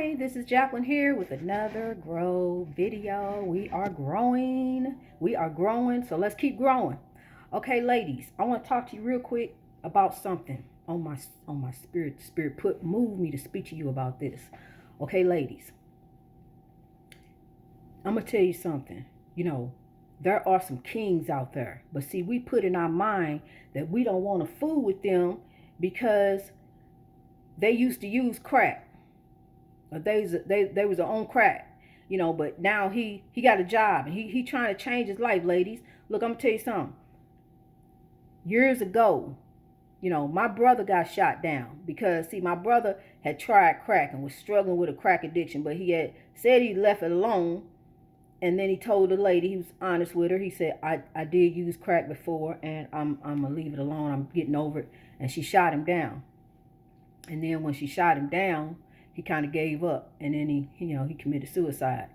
Hi, this is Jacqueline here with another grow video. We are growing. So let's keep growing. Okay, ladies, I want to talk to you real quick about something on my spirit. Spirit moved me to speak to you about this. Okay, ladies, I'm gonna tell you something. There are some kings out there, but see, we put in our mind that we don't want to fool with them because they used to use crack. They was on crack, but now he got a job and he trying to change his life, ladies. Look, I'm gonna tell you something. Years ago, my brother got shot down because see, my brother had tried crack and was struggling with a crack addiction, but he had said he left it alone. And then he told the lady, he was honest with her. He said, I did use crack before and I'm gonna leave it alone. I'm getting over it. And she shot him down. And then when she shot him down, he kind of gave up, and then he committed suicide.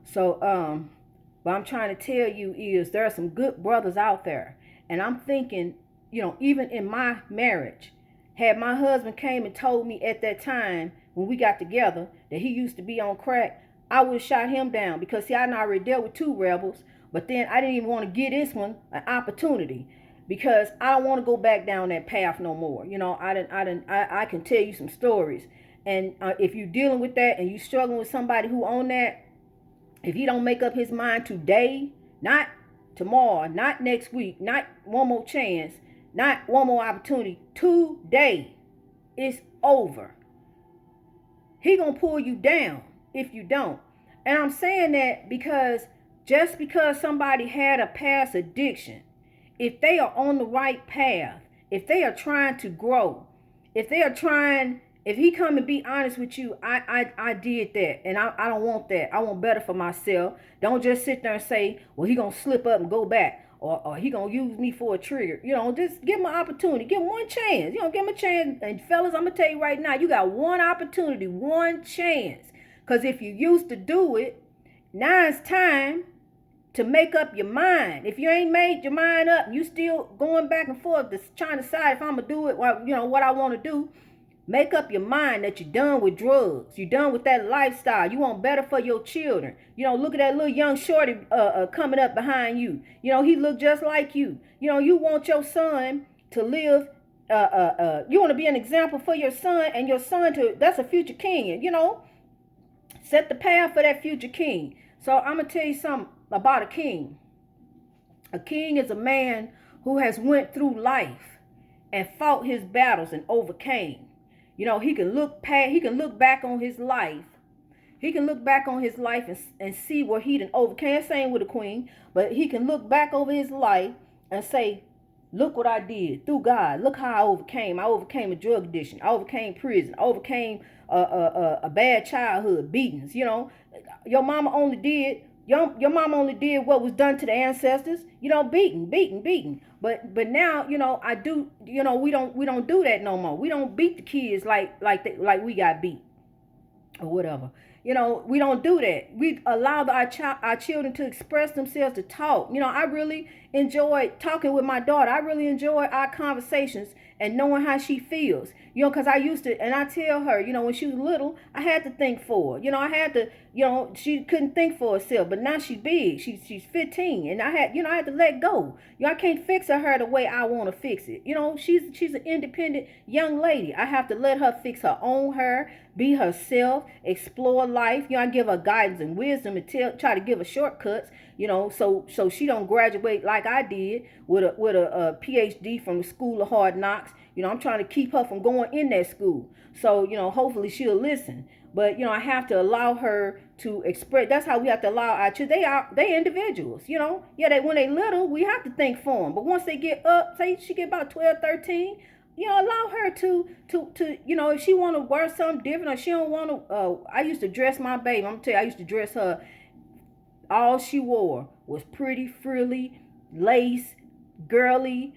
So what I'm trying to tell you is there are some good brothers out there, and I'm thinking, even in my marriage, had my husband came and told me at that time when we got together that he used to be on crack, I would have shot him down because see, I already dealt with two rebels, but then I didn't even want to give this one an opportunity because I don't want to go back down that path no more. I can tell you some stories. And if you're dealing with that and you're struggling with somebody who on that, if he don't make up his mind today, not tomorrow, not next week, not one more chance, not one more opportunity, today, it's over. He gonna pull you down if you don't. And I'm saying that because just because somebody had a past addiction, if they are on the right path, if they are trying to grow, if he come and be honest with you, I did that and I don't want that. I want better for myself. Don't just sit there and say, well, he gonna slip up and go back, or he gonna use me for a trigger. Just give him an opportunity. Give him one chance. Give him a chance. And fellas, I'm gonna tell you right now, you got one opportunity, one chance. Because if you used to do it, now it's time to make up your mind. If you ain't made your mind up, you still going back and forth trying to decide if I'm gonna do it, what I want to do. Make up your mind that you're done with drugs. You're done with that lifestyle. You want better for your children. Look at that little young shorty coming up behind you. He look just like you. You want your son to live. You want to be an example for your son, and your son that's a future king. Set the path for that future king. So I'm gonna tell you something about a king. A king is a man who has went through life and fought his battles and overcame. He can look back on his life. He can look back on his life and see where he done overcame. Same with a queen, but he can look back over his life and say, look what I did through God. Look how I overcame. I overcame a drug addiction. I overcame prison. I overcame a bad childhood, beatings. Your mama only did what was done to the ancestors. Beaten. But now I do. We don't do that no more. We don't beat the kids like we got beat or whatever. We don't do that. We allow our children to express themselves, to talk. I really enjoy talking with my daughter. I really enjoy our conversations and knowing how she feels. Because I used to, and I tell her, when she was little, I had to think for her. I had to, she couldn't think for herself. But now she's big. She's 15, and I had to let go. I can't fix her the way I want to fix it. She's an independent young lady. I have to let her fix her own hair, be herself, explore life. I give her guidance and wisdom and try to give her shortcuts. So she don't graduate like I did with a PhD from the School of Hard Knocks. I'm trying to keep her from going in that school. So, hopefully she'll listen. But, I have to allow her to express. That's how we have to allow our children. They individuals, Yeah, when they little, we have to think for them. But once they get up, say she get about 12, 13, allow her to if she want to wear something different, or she don't want to. I used to dress my baby. I'm going to tell you, I used to dress her. All she wore was pretty frilly, lace, girly.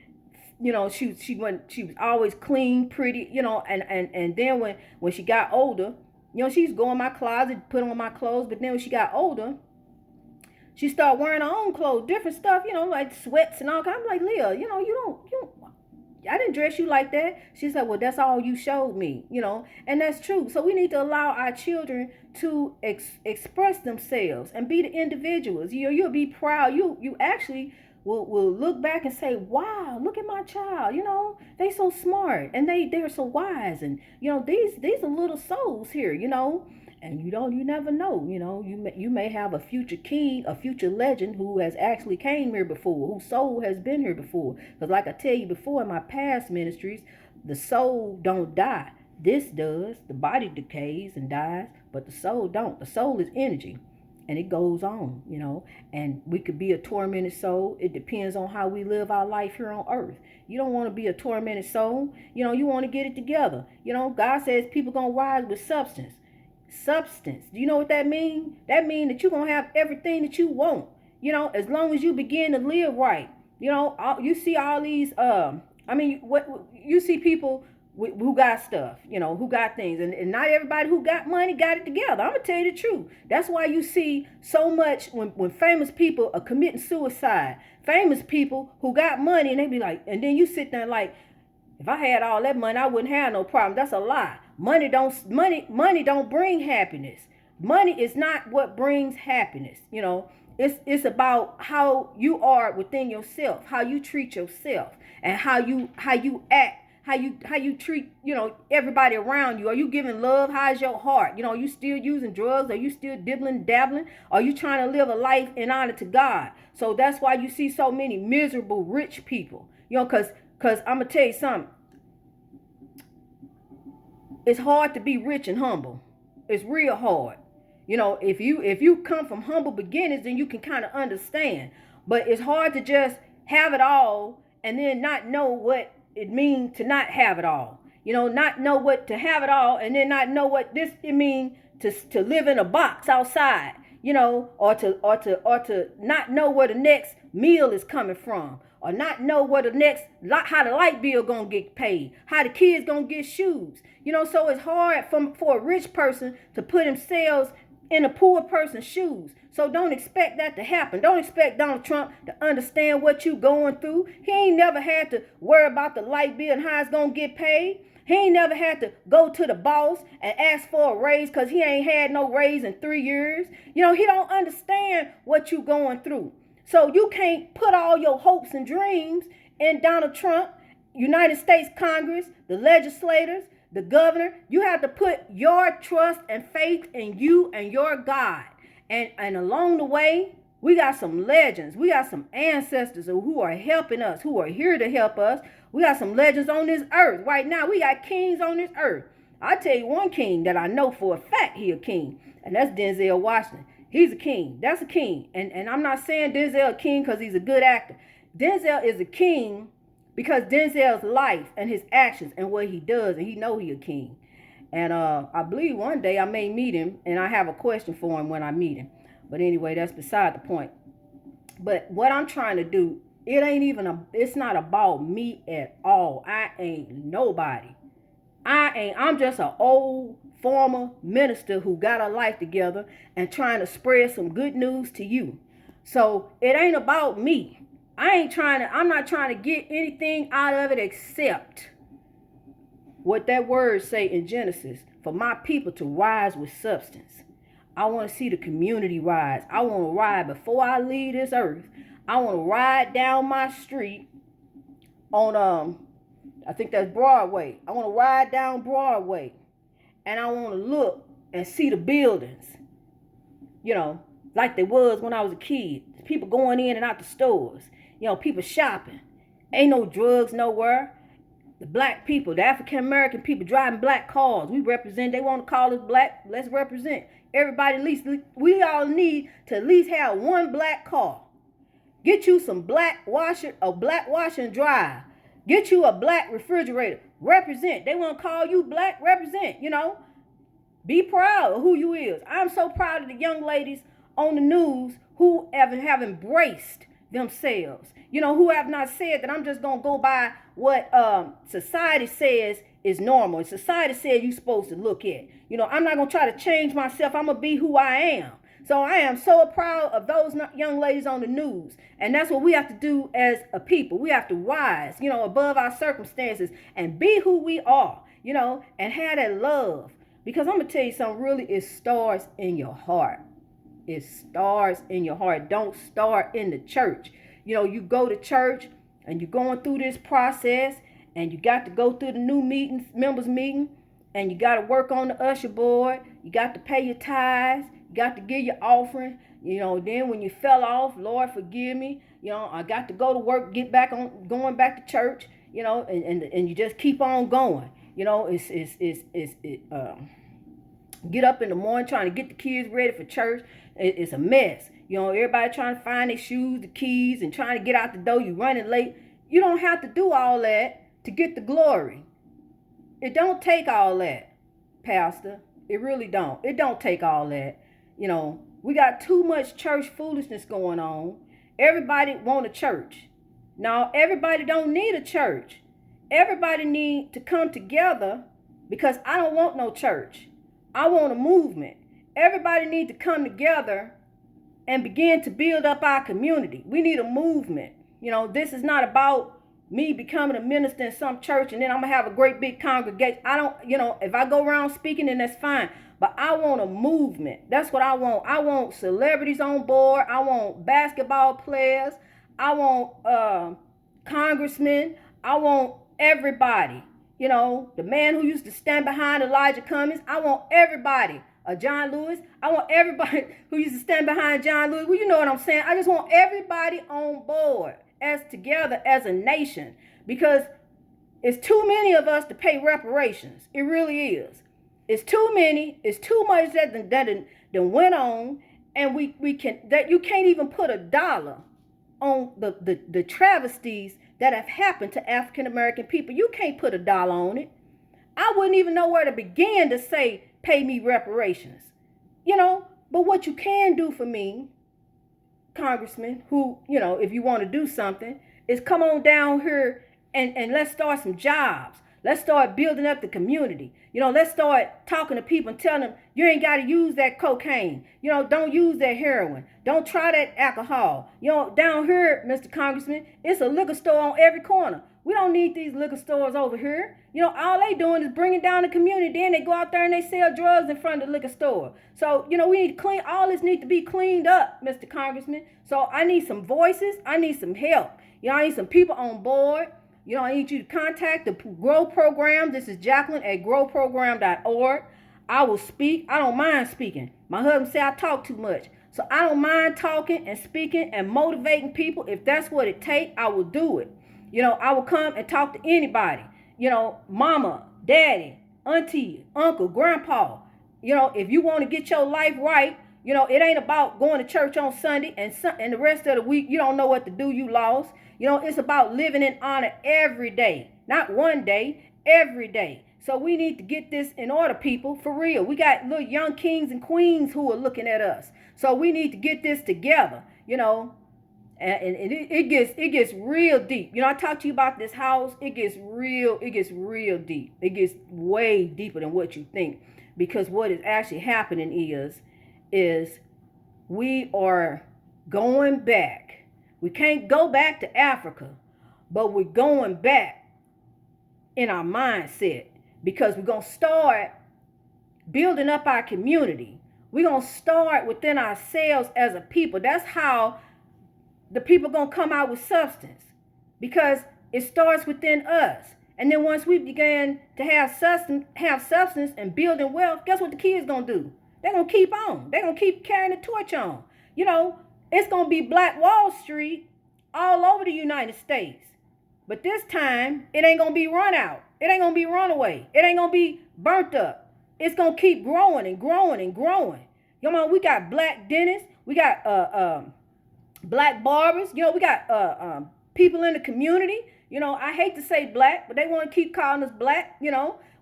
She was always clean, pretty. And then when she got older, she used to go in my closet, put on my clothes. But then when she got older, she started wearing her own clothes, different stuff. Like sweats and all kinds. I'm like, Leah, you don't. I didn't dress you like that. She said, well, that's all you showed me, and that's true. So we need to allow our children to express themselves and be the individuals. You'll be proud. You actually will look back and say, wow, look at my child. They so smart and they're so wise, and these are little souls here. And you never know. You may have a future king, a future legend who has actually came here before, whose soul has been here before. Because like I tell you before, in my past ministries, the soul don't die. This does. The body decays and dies, but the soul don't. The soul is energy, and it goes on. And we could be a tormented soul. It depends on how we live our life here on earth. You don't want to be a tormented soul. You want to get it together. God says people gonna rise with substance. Do you know what that means? That means that you're gonna have everything that you want, as long as you begin to live right. You see all these what you see people who got stuff, who got things, and not everybody who got money got it together. I'm gonna tell you the truth. That's why you see so much when famous people are committing suicide. Famous people who got money, and they be like, and then you sit there like, if I had all that money, I wouldn't have no problem. That's a lie. Money don't bring happiness. Money is not what brings happiness. It's about how you are within yourself, how you treat yourself, and how you act, how you treat everybody around you. Are you giving love? How's your heart? Are you still using drugs? Are you still dibbling, dabbling? Are you trying to live a life in honor to God? So that's why you see so many miserable rich people. Because I'm going to tell you something. It's hard to be rich and humble. It's real hard. If you come from humble beginnings, then you can kind of understand. But it's hard to just have it all and then not know what it means to not have it all. Not know what to have it all and then not know what it means to live in a box outside. Or to not know where the next meal is coming from, or not know where how the light bill gonna get paid, how the kids gonna get shoes. So it's hard for a rich person to put themselves in a poor person's shoes. So don't expect that to happen. Don't expect Donald Trump to understand what you going through. He ain't never had to worry about the light bill and how it's gonna get paid. He ain't never had to go to the boss and ask for a raise because he ain't had no raise in 3 years. He don't understand what you going through. So you can't put all your hopes and dreams in Donald Trump, United States Congress, the legislators, the governor. You have to put your trust and faith in you and your God. And along the way, we got some legends. We got some ancestors who are helping us, who are here to help us. We got some legends on this earth. Right now, we got kings on this earth. I tell you one king that I know for a fact he a king, and that's Denzel Washington. He's a king. That's a king. And I'm not saying Denzel a king because he's a good actor. Denzel is a king because Denzel's life and his actions and what he does, and he know he a king. And I believe one day I may meet him, and I have a question for him when I meet him. But anyway, that's beside the point. But what I'm trying to do, it's not about me at all. I ain't nobody. I'm just an old former minister who got a life together and trying to spread some good news to you. So it ain't about me. I'm not trying to get anything out of it except what that word say in Genesis, for my people to rise with substance. I want to see the community rise. I want to ride before I leave this earth. I want to ride down my street on I think that's Broadway. I want to ride down Broadway, and I want to look and see the buildings, like they was when I was a kid. People going in and out the stores, people shopping. Ain't no drugs nowhere. The black people, the African American people driving black cars. We represent. They want to call us black. Let's represent. Everybody, at least we all need to at least have one black car. Get you some black washer and dryer. Get you a black refrigerator. Represent. They want to call you black. Represent. Be proud of who you is. I'm so proud of the young ladies on the news who have embraced themselves. Who have not said that I'm just going to go by what society says is normal. And society says you're supposed to look at. I'm not going to try to change myself. I'm going to be who I am. So I am so proud of those young ladies on the news. And that's what we have to do as a people. We have to rise, above our circumstances and be who we are, and have that love. Because I'm going to tell you something, really, it starts in your heart. It starts in your heart. Don't start in the church. You go to church and you're going through this process and you got to go through the new members meeting, and you got to work on the usher board. You got to pay your tithes. You got to give your offering. Then when you fell off, Lord, forgive me. I got to go to work, going back to church, and you just keep on going. Get up in the morning trying to get the kids ready for church. It's a mess. Everybody trying to find their shoes, the keys, and trying to get out the door. You running late. You don't have to do all that to get the glory. It don't take all that, Pastor. It really don't. It don't take all that. We got too much church foolishness going on. Everybody want a church. Now, everybody don't need a church. Everybody need to come together, because I don't want no church. I want a movement. Everybody need to come together and begin to build up our community. We need a movement. This is not about me becoming a minister in some church and then I'm going to have a great big congregation. I don't, if I go around speaking, then that's fine. But I want a movement. That's what I want. I want celebrities on board. I want basketball players. I want congressmen. I want everybody. The man who used to stand behind Elijah Cummings. I want everybody. John Lewis. I want everybody who used to stand behind John Lewis. Well, you know what I'm saying. I just want everybody on board as together as a nation, because it's too many of us to pay reparations. It really is. It's too many. It's too much that went on, and you can't even put a dollar on the travesties that have happened to African American people. You can't put a dollar on it. I wouldn't even know where to begin to say pay me reparations. But what you can do for me, Congressman, who, if you want to do something, is come on down here and let's start some jobs. Let's start building up the community. Let's start talking to people and telling them, you ain't got to use that cocaine. Don't use that heroin. Don't try that alcohol. Down here, Mr. Congressman, it's a liquor store on every corner. We don't need these liquor stores over here. All they doing is bringing down the community. Then they go out there and they sell drugs in front of the liquor store. So, we need to clean. All this needs to be cleaned up, Mr. Congressman. So I need some voices. I need some help. I need some people on board. I need you to contact the Grow Program. This is Jacqueline at growprogram.org. I will speak. I don't mind speaking. My husband said I talk too much. So I don't mind talking and speaking and motivating people. If that's what it takes, I will do it. I will come and talk to anybody. Mama, daddy, auntie, uncle, grandpa. If you want to get your life right, it ain't about going to church on Sunday and the rest of the week you don't know what to do, you lost. It's about living in honor every day. Not one day, every day. So we need to get this in order, people, for real. We got little young kings and queens who are looking at us. So we need to get this together, and it gets real deep. I talked to you about this house. It gets real deep. It gets way deeper than what you think. Because what is actually happening is we are going back. We can't go back to Africa, but we're going back in our mindset, because we're going to start building up our community. We're going to start within ourselves as a people. That's how the people are going to come out with substance, because it starts within us. And then once we begin to have substance and building wealth, guess what the kids going to do? They're going to keep on. They're going to keep carrying the torch on. It's going to be Black Wall Street all over the United States. But this time, it ain't going to be run out. It ain't going to be run away. It ain't going to be burnt up. It's going to keep growing and growing and growing. We got black dentists. We got black barbers. We got people in the community. I hate to say black, but they want to keep calling us black.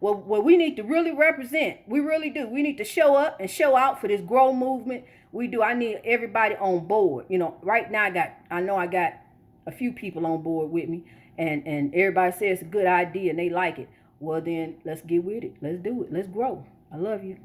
Well, we need to really represent. We really do. We need to show up and show out for this grow movement. We do. I need everybody on board. Right now I know I got a few people on board with me, and everybody says it's a good idea and they like it. Well, then let's get with it. Let's do it. Let's grow. I love you.